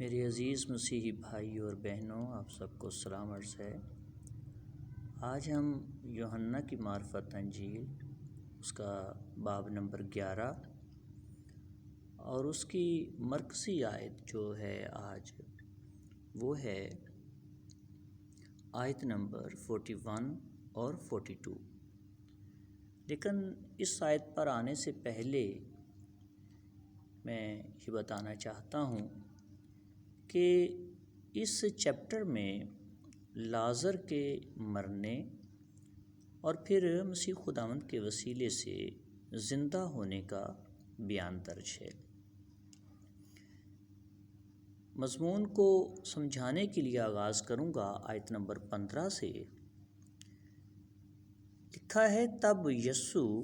میرے عزیز مسیحی بھائی اور بہنوں، آپ سب کو سلام عرض ہے۔ آج ہم یوحنا کی معرفت انجیل اس کا باب نمبر 11 اور اس کی مرکزی آیت جو ہے آج وہ ہے آیت نمبر 41 اور 42۔ لیکن اس آیت پر آنے سے پہلے میں یہ بتانا چاہتا ہوں کہ اس چیپٹر میں لازر کے مرنے اور پھر مسیح خداوند کے وسیلے سے زندہ ہونے کا بیان درج ہے۔ مضمون کو سمجھانے کے لیے آغاز کروں گا آیت نمبر 15 سے۔ لکھا ہے، تب یسوع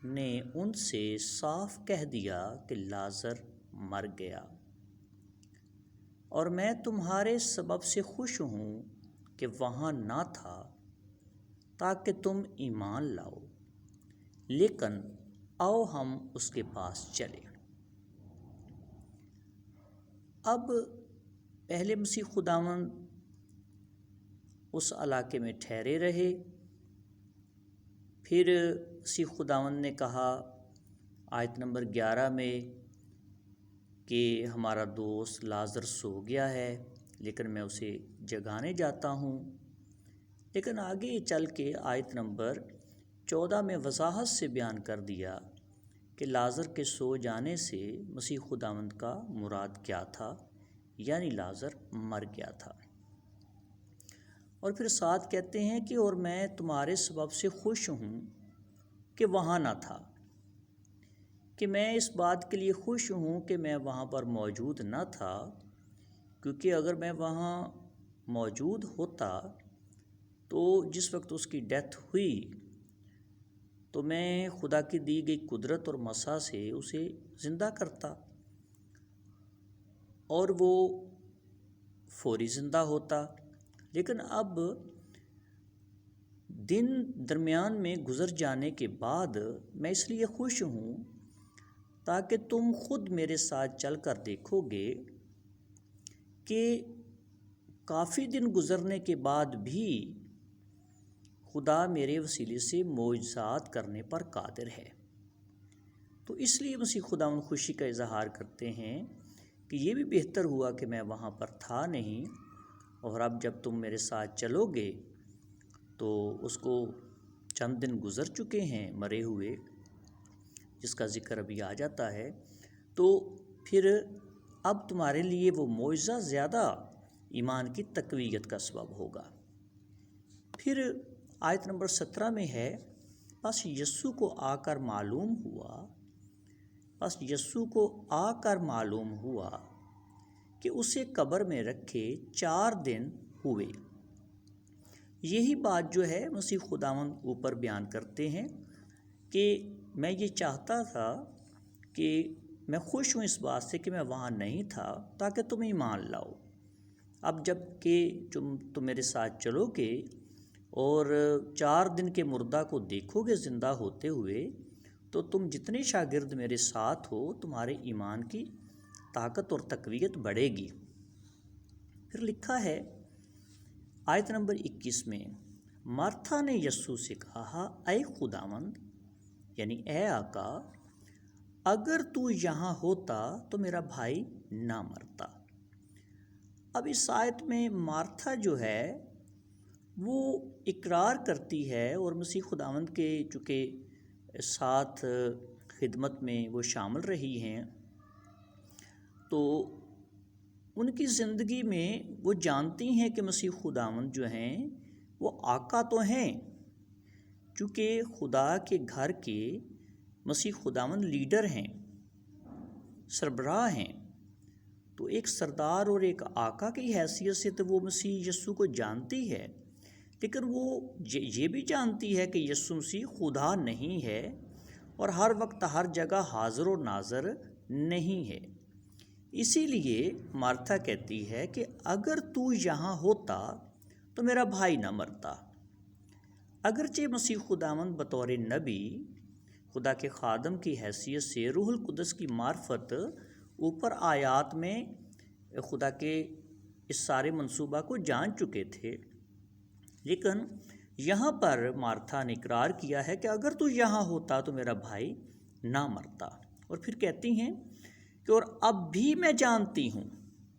نے ان سے صاف کہہ دیا کہ لازر مر گیا، اور میں تمہارے سبب سے خوش ہوں کہ وہاں نہ تھا تاکہ تم ایمان لاؤ، لیکن آؤ ہم اس کے پاس چلیں۔ اب پہلے مسیح خداوند اس علاقے میں ٹھہرے رہے، پھر مسیح خداوند نے کہا آیت نمبر 11 میں کہ ہمارا دوست لازر سو گیا ہے، لیکن میں اسے جگانے جاتا ہوں۔ لیکن آگے چل کے آیت نمبر 14 میں وضاحت سے بیان کر دیا کہ لازر کے سو جانے سے مسیح خداوند کا مراد کیا تھا، یعنی لازر مر گیا تھا۔ اور پھر ساتھ کہتے ہیں کہ اور میں تمہارے سبب سے خوش ہوں کہ وہاں نہ تھا، کہ میں اس بات کے لیے خوش ہوں کہ میں وہاں پر موجود نہ تھا، کیونکہ اگر میں وہاں موجود ہوتا تو جس وقت اس کی ڈیتھ ہوئی تو میں خدا کی دی گئی قدرت اور مسا سے اسے زندہ کرتا اور وہ فوری زندہ ہوتا۔ لیکن اب دن درمیان میں گزر جانے کے بعد میں اس لیے خوش ہوں تاکہ تم خود میرے ساتھ چل کر دیکھو گے کہ کافی دن گزرنے کے بعد بھی خدا میرے وسیلے سے معجزات کرنے پر قادر ہے۔ تو اس لیے مسیح خداوند خوشی کا اظہار کرتے ہیں کہ یہ بھی بہتر ہوا کہ میں وہاں پر تھا نہیں، اور اب جب تم میرے ساتھ چلو گے تو اس کو چند دن گزر چکے ہیں مرے ہوئے، جس کا ذکر ابھی آ جاتا ہے، تو پھر اب تمہارے لیے وہ معجزہ زیادہ ایمان کی تقویت کا سبب ہوگا۔ پھر آیت نمبر 17 میں ہے، بس یسوع کو آ کر معلوم ہوا کہ اسے قبر میں رکھے 4 دن ہوئے۔ یہی بات جو ہے مسیح خداوند اوپر بیان کرتے ہیں کہ میں یہ چاہتا تھا کہ میں خوش ہوں اس بات سے کہ میں وہاں نہیں تھا تاکہ تم ایمان لاؤ۔ اب جب کہ تم میرے ساتھ چلو گے اور 4 دن کے مردہ کو دیکھو گے زندہ ہوتے ہوئے، تو تم جتنے شاگرد میرے ساتھ ہو تمہارے ایمان کی طاقت اور تقویت بڑھے گی۔ پھر لکھا ہے آیت نمبر 21 میں، مرتھا نے یسوع سے کہا، اے خداوند، یعنی اے آقا، اگر تو یہاں ہوتا تو میرا بھائی نہ مرتا۔ اب اس آیت میں مرتھا جو ہے وہ اقرار کرتی ہے، اور مسیح خداوند کے چونکہ ساتھ خدمت میں وہ شامل رہی ہیں، تو ان کی زندگی میں وہ جانتی ہیں کہ مسیح خداوند جو ہیں وہ آقا تو ہیں، چونکہ خدا کے گھر کے مسیح خداوند لیڈر ہیں، سربراہ ہیں، تو ایک سردار اور ایک آقا کی حیثیت سے تو وہ مسیح یسوع کو جانتی ہے، لیکن وہ یہ بھی جانتی ہے کہ یسوع مسیح خدا نہیں ہے اور ہر وقت ہر جگہ حاضر و ناظر نہیں ہے۔ اسی لیے مرتھا کہتی ہے کہ اگر تو یہاں ہوتا تو میرا بھائی نہ مرتا۔ اگرچہ مسیح خداوند بطور نبی خدا کے خادم کی حیثیت سے روح القدس کی معرفت اوپر آیات میں خدا کے اس سارے منصوبہ کو جان چکے تھے، لیکن یہاں پر مارتھا نے اقرار کیا ہے کہ اگر تو یہاں ہوتا تو میرا بھائی نہ مرتا۔ اور پھر کہتی ہیں کہ اور اب بھی میں جانتی ہوں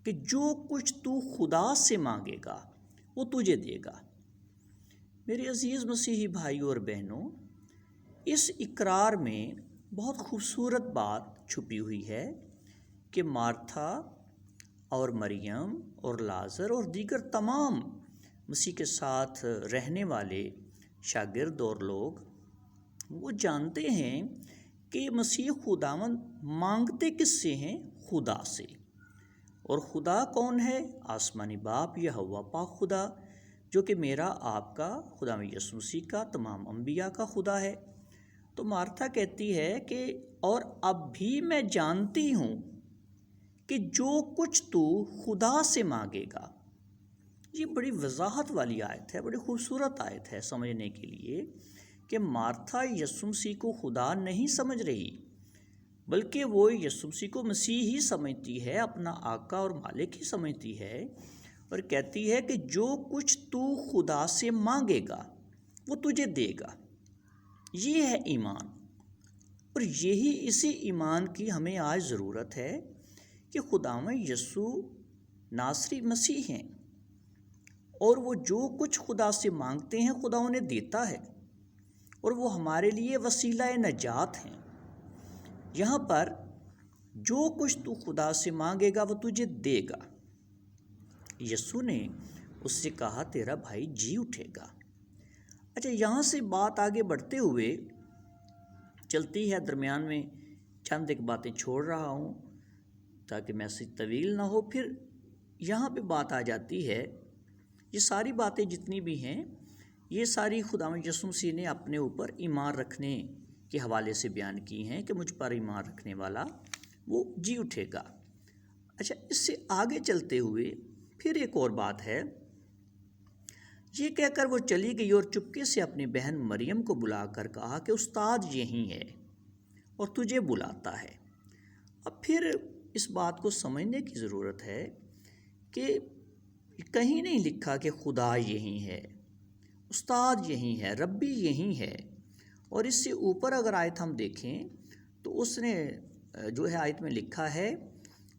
کہ جو کچھ تو خدا سے مانگے گا وہ تجھے دے گا۔ میرے عزیز مسیحی بھائیوں اور بہنوں، اس اقرار میں بہت خوبصورت بات چھپی ہوئی ہے کہ مارتھا اور مریم اور لازر اور دیگر تمام مسیح کے ساتھ رہنے والے شاگرد اور لوگ وہ جانتے ہیں کہ مسیح خداوند مانگتے کس سے ہیں؟ خدا سے۔ اور خدا کون ہے؟ آسمانی باپ یہوہ پاک خدا، جو کہ میرا، آپ کا، خدا یسوع مسیح کا، تمام انبیاء کا خدا ہے۔ تو مارتھا کہتی ہے کہ اور اب بھی میں جانتی ہوں کہ جو کچھ تو خدا سے مانگے گا۔ یہ بڑی وضاحت والی آیت ہے، بڑی خوبصورت آیت ہے سمجھنے کے لیے کہ مارتھا یسوع مسیح کو خدا نہیں سمجھ رہی، بلکہ وہ یسوع مسیح کو مسیح ہی سمجھتی ہے، اپنا آقا اور مالک ہی سمجھتی ہے، اور کہتی ہے کہ جو کچھ تو خدا سے مانگے گا وہ تجھے دے گا۔ یہ ہے ایمان، اور یہی اسی ایمان کی ہمیں آج ضرورت ہے کہ خداوند یسوع ناصری مسیح ہیں، اور وہ جو کچھ خدا سے مانگتے ہیں خدا انہیں دیتا ہے، اور وہ ہمارے لیے وسیلہ نجات ہیں۔ یہاں پر جو کچھ تو خدا سے مانگے گا وہ تجھے دے گا۔ یسوع نے اس سے کہا تیرا بھائی جی اٹھے گا۔ اچھا، یہاں سے بات آگے بڑھتے ہوئے چلتی ہے، درمیان میں چند ایک باتیں چھوڑ رہا ہوں تاکہ میسج طویل نہ ہو۔ پھر یہاں پہ بات آ جاتی ہے، یہ ساری باتیں جتنی بھی ہیں یہ ساری خداوند یسوع مسیح نے اپنے اوپر ایمان رکھنے کے حوالے سے بیان کی ہیں کہ مجھ پر ایمان رکھنے والا وہ جی اٹھے گا۔ اچھا، اس سے آگے چلتے ہوئے پھر ایک اور بات ہے، یہ کہہ کر وہ چلی گئی اور چپکے سے اپنی بہن مریم کو بلا کر کہا کہ استاد یہیں ہے اور تجھے بلاتا ہے۔ اب پھر اس بات کو سمجھنے کی ضرورت ہے کہ کہیں نہیں لکھا کہ خدا یہیں ہے، استاد یہیں ہے، ربی یہیں ہے۔ اور اس سے اوپر اگر آیت ہم دیکھیں تو اس نے جو ہے آیت میں لکھا ہے،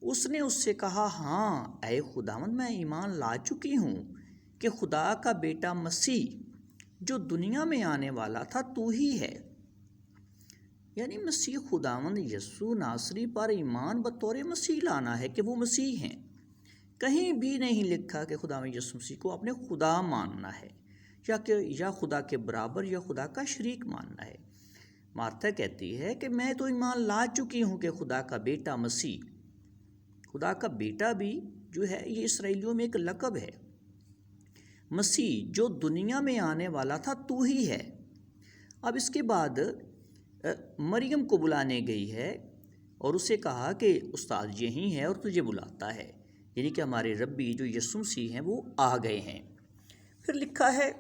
اس نے اس سے کہا ہاں اے خداوند، میں ایمان لا چکی ہوں کہ خدا کا بیٹا مسیح جو دنیا میں آنے والا تھا تو ہی ہے۔ یعنی مسیح خداوند یسوع ناصری پر ایمان بطور مسیح لانا ہے کہ وہ مسیح ہیں۔ کہیں بھی نہیں لکھا کہ خداوند یسوع مسیح کو اپنے خدا ماننا ہے یا خدا کے برابر یا خدا کا شریک ماننا ہے۔ مارتھا کہتی ہے کہ میں تو ایمان لا چکی ہوں کہ خدا کا بیٹا مسیح، خدا کا بیٹا بھی جو ہے یہ اسرائیلیوں میں ایک لقب ہے، مسیح جو دنیا میں آنے والا تھا تو ہی ہے۔ اب اس کے بعد مریم کو بلانے گئی ہے اور اسے کہا کہ استاد یہیں ہے اور تجھے بلاتا ہے، یعنی کہ ہمارے ربی جو یسوع مسیح ہیں وہ آ گئے ہیں۔ پھر لکھا ہے،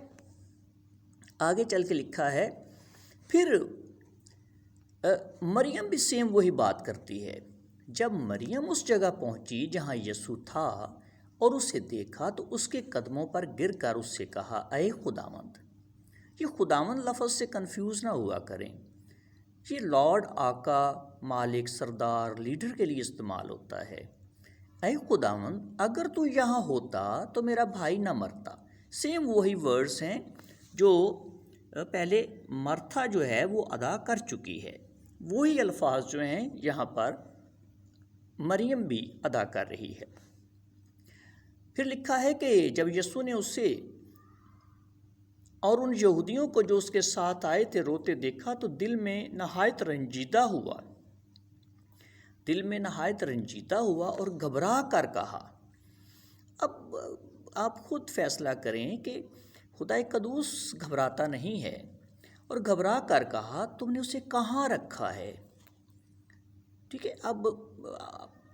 آگے چل کے لکھا ہے، پھر مریم بھی سیم وہی بات کرتی ہے۔ جب مریم اس جگہ پہنچی جہاں یسوع تھا اور اسے دیکھا تو اس کے قدموں پر گر کر اس سے کہا اے خداوند۔ یہ خداوند لفظ سے کنفیوز نہ ہوا کریں، یہ لارڈ، آقا، مالک، سردار، لیڈر کے لیے استعمال ہوتا ہے۔ اے خداوند، اگر تو یہاں ہوتا تو میرا بھائی نہ مرتا۔ سیم وہی ورڈز ہیں جو پہلے مرتھا جو ہے وہ ادا کر چکی ہے، وہی الفاظ جو ہیں یہاں پر مریم بھی ادا کر رہی ہے۔ پھر لکھا ہے کہ جب یسوع نے اسے اور ان یہودیوں کو جو اس کے ساتھ آئے تھے روتے دیکھا تو دل میں نہایت رنجیدہ ہوا اور گھبرا کر کہا۔ اب آپ خود فیصلہ کریں کہ خدا قدوس گھبراتا نہیں ہے، اور گھبرا کر کہا تم نے اسے کہاں رکھا ہے؟ ٹھیک ہے، اب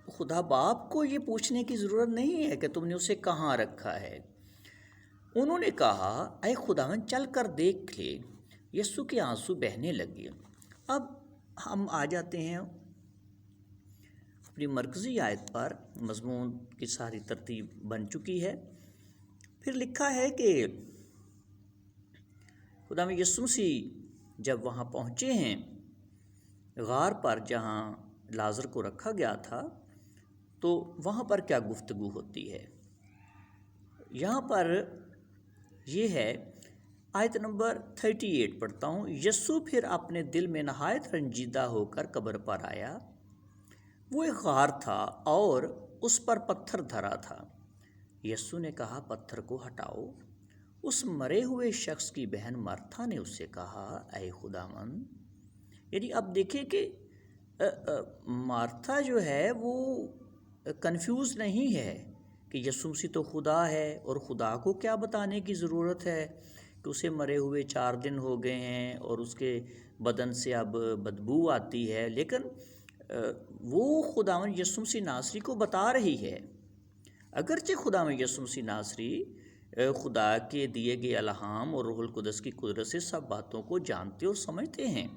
خدا باپ کو یہ پوچھنے کی ضرورت نہیں ہے کہ تم نے اسے کہاں رکھا ہے۔ انہوں نے کہا اے خداوند چل کر دیکھ لے۔ یسوع کے آنسو بہنے لگے۔ اب ہم آ جاتے ہیں اپنی مرکزی آیت پر مضمون کی ساری ترتیب بن چکی ہے۔ پھر لکھا ہے کہ خداوند یسوع مسیح جب وہاں پہنچے ہیں غار پر جہاں لازر کو رکھا گیا تھا، تو وہاں پر کیا گفتگو ہوتی ہے۔ یہاں پر یہ ہے، آیت نمبر 38 پڑھتا ہوں۔ یسوع پھر اپنے دل میں نہایت رنجیدہ ہو کر قبر پر آیا۔ وہ ایک غار تھا اور اس پر پتھر دھرا تھا۔ یسوع نے کہا، پتھر کو ہٹاؤ۔ اس مرے ہوئے شخص کی بہن مرتھا نے اس سے کہا، اے خداوند، یعنی اب دیکھیں کہ مارتھا جو ہے وہ کنفیوز نہیں ہے کہ یسوع مسیح تو خدا ہے اور خدا کو کیا بتانے کی ضرورت ہے کہ اسے مرے ہوئے 4 دن ہو گئے ہیں اور اس کے بدن سے اب بدبو آتی ہے، لیکن وہ خداوند یسوع مسیح ناصری کو بتا رہی ہے۔ اگرچہ خداوند یسوع مسیح ناصری خدا کے دیے گئے الہام اور روح القدس کی قدرت سے سب باتوں کو جانتے اور سمجھتے ہیں،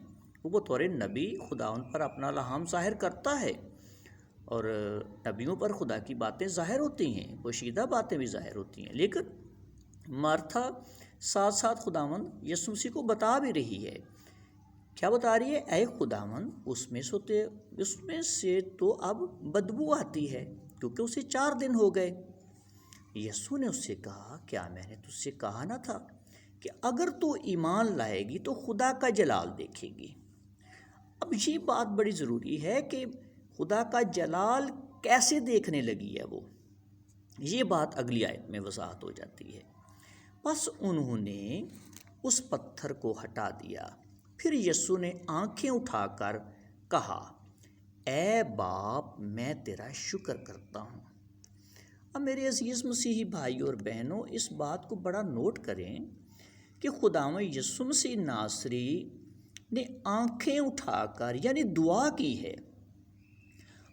وہ بطور نبی خداوند پر اپنا الہام ظاہر کرتا ہے، اور نبیوں پر خدا کی باتیں ظاہر ہوتی ہیں، پوشیدہ باتیں بھی ظاہر ہوتی ہیں، لیکن مارتھا ساتھ ساتھ خداوند یسوع مسیح کو بتا بھی رہی ہے۔ کیا بتا رہی ہے؟ اے خداوند، اس میں سے تو اب بدبو آتی ہے کیونکہ اسے 4 دن ہو گئے۔ یسوع نے اس سے کہا، کیا میں نے تجھ سے کہا نہ تھا کہ اگر تو ایمان لائے گی تو خدا کا جلال دیکھے گی۔ اب یہ بات بڑی ضروری ہے کہ خدا کا جلال کیسے دیکھنے لگی ہے وہ، یہ بات اگلی آیت میں وضاحت ہو جاتی ہے۔ بس انہوں نے اس پتھر کو ہٹا دیا۔ پھر یسوع نے آنکھیں اٹھا کر کہا، اے باپ، میں تیرا شکر کرتا ہوں۔ اب میرے عزیز مسیحی بھائی اور بہنوں، اس بات کو بڑا نوٹ کریں کہ خداوند یسوع مسیح ناصری نے آنکھیں اٹھا کر یعنی دعا کی ہے۔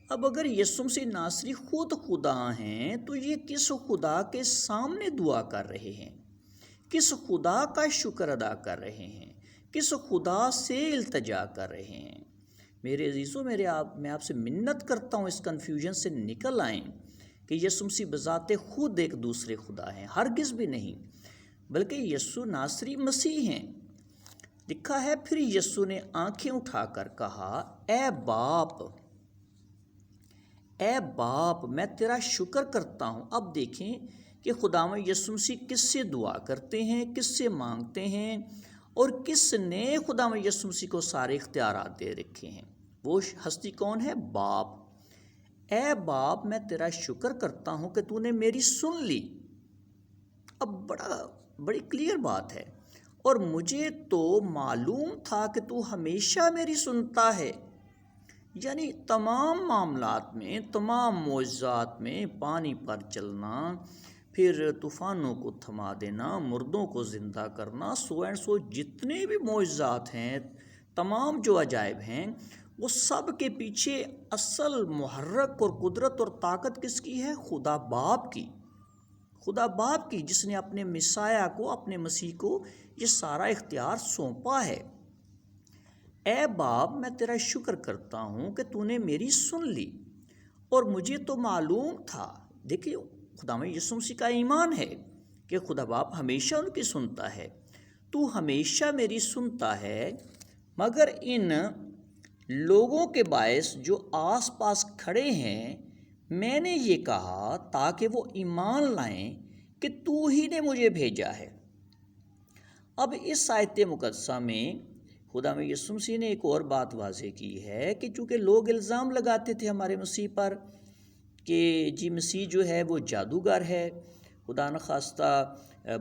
اب اگر یسوع مسیح ناصری خود خدا ہیں تو یہ کس خدا کے سامنے دعا کر رہے ہیں، کس خدا کا شکر ادا کر رہے ہیں، کس خدا سے التجا کر رہے ہیں؟ میرے عزیزوں، میں آپ سے منت کرتا ہوں اس کنفیوژن سے نکل آئیں کہ یسوع مسیح بذات خود ایک دوسرے خدا ہیں، ہرگز بھی نہیں، بلکہ یسوع ناصری مسیح ہیں۔ لکھا ہے، پھر یسوع نے آنکھیں اٹھا کر کہا، اے باپ، میں تیرا شکر کرتا ہوں۔ اب دیکھیں کہ خداوند یسوع مسیح کس سے دعا کرتے ہیں، کس سے مانگتے ہیں، اور کس نے خداوند یسوع مسیح کو سارے اختیارات دے رکھے ہیں۔ وہ ہستی کون ہے؟ باپ۔ اے باپ، میں تیرا شکر کرتا ہوں کہ تو نے میری سن لی۔ اب بڑی کلیئر بات ہے، اور مجھے تو معلوم تھا کہ تو ہمیشہ میری سنتا ہے، یعنی تمام معاملات میں، تمام معجزات میں، پانی پر چلنا، پھر طوفانوں کو تھما دینا، مردوں کو زندہ کرنا، سو جتنے بھی معجزات ہیں، تمام جو عجائب ہیں، وہ سب کے پیچھے اصل محرک اور قدرت اور طاقت کس کی ہے؟ خدا باپ کی، خدا باپ کی، جس نے اپنے مسیح کو، اپنے مسیح کو یہ سارا اختیار سونپا ہے۔ اے باپ، میں تیرا شکر کرتا ہوں کہ تو نے میری سن لی، اور مجھے تو معلوم تھا۔ دیکھیے، خداوند یسوع مسیح کا ایمان ہے کہ خدا باپ ہمیشہ ان کی سنتا ہے۔ تو ہمیشہ میری سنتا ہے، مگر ان لوگوں کے باعث جو آس پاس کھڑے ہیں میں نے یہ کہا تاکہ وہ ایمان لائیں کہ تو ہی نے مجھے بھیجا ہے۔ اب اس آیت مقدسہ میں خداوند یسوع مسیح نے ایک اور بات واضح کی ہے کہ چونکہ لوگ الزام لگاتے تھے ہمارے مسیح پر کہ جی مسیح جو ہے وہ جادوگر ہے، خدا نخواستہ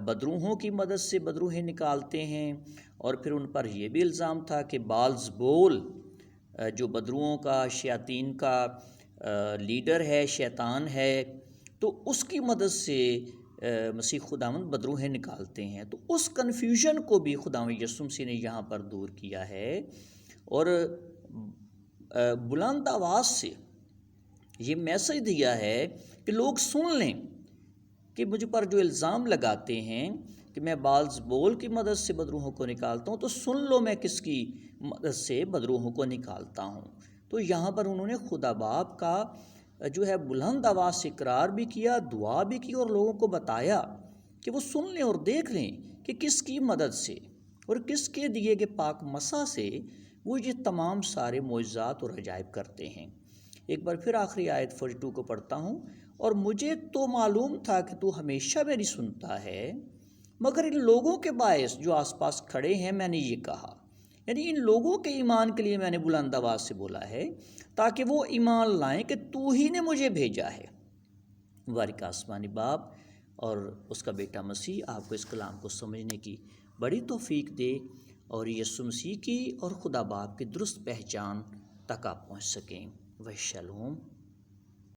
بدروحوں کی مدد سے بدروحیں نکالتے ہیں، اور پھر ان پر یہ بھی الزام تھا کہ بعلزبول جو بدروحوں کا، شیاطین کا لیڈر ہے، شیطان ہے، تو اس کی مدد سے مسیح خداوند بدروحیں نکالتے ہیں۔ تو اس کنفیوژن کو بھی خداوند یسوع مسیح نے یہاں پر دور کیا ہے، اور بلند آواز سے یہ میسج دیا ہے کہ لوگ سن لیں کہ مجھ پر جو الزام لگاتے ہیں کہ میں بعلزبول کی مدد سے بدروحوں کو نکالتا ہوں، تو سن لو میں کس کی مدد سے بدروحوں کو نکالتا ہوں۔ تو یہاں پر انہوں نے خدا باپ کا جو ہے بلند آواز سے اقرار بھی کیا، دعا بھی کی، اور لوگوں کو بتایا کہ وہ سن لیں اور دیکھ لیں کہ کس کی مدد سے اور کس کے دیے گئے پاک مسح سے وہ یہ تمام سارے معجزات اور عجائب کرتے ہیں۔ ایک بار پھر آخری آیت 42 کو پڑھتا ہوں، اور مجھے تو معلوم تھا کہ تو ہمیشہ میری سنتا ہے، مگر ان لوگوں کے باعث جو آس پاس کھڑے ہیں میں نے یہ کہا، یعنی ان لوگوں کے ایمان کے لیے میں نے بلند آواز سے بولا ہے تاکہ وہ ایمان لائیں کہ تو ہی نے مجھے بھیجا ہے۔ مبارک آسمانی باپ اور اس کا بیٹا مسیح آپ کو اس کلام کو سمجھنے کی بڑی توفیق دے، اور یسوع مسیح کی اور خدا باپ کی درست پہچان تک آپ پہنچ سکیں۔ وہ شالوم۔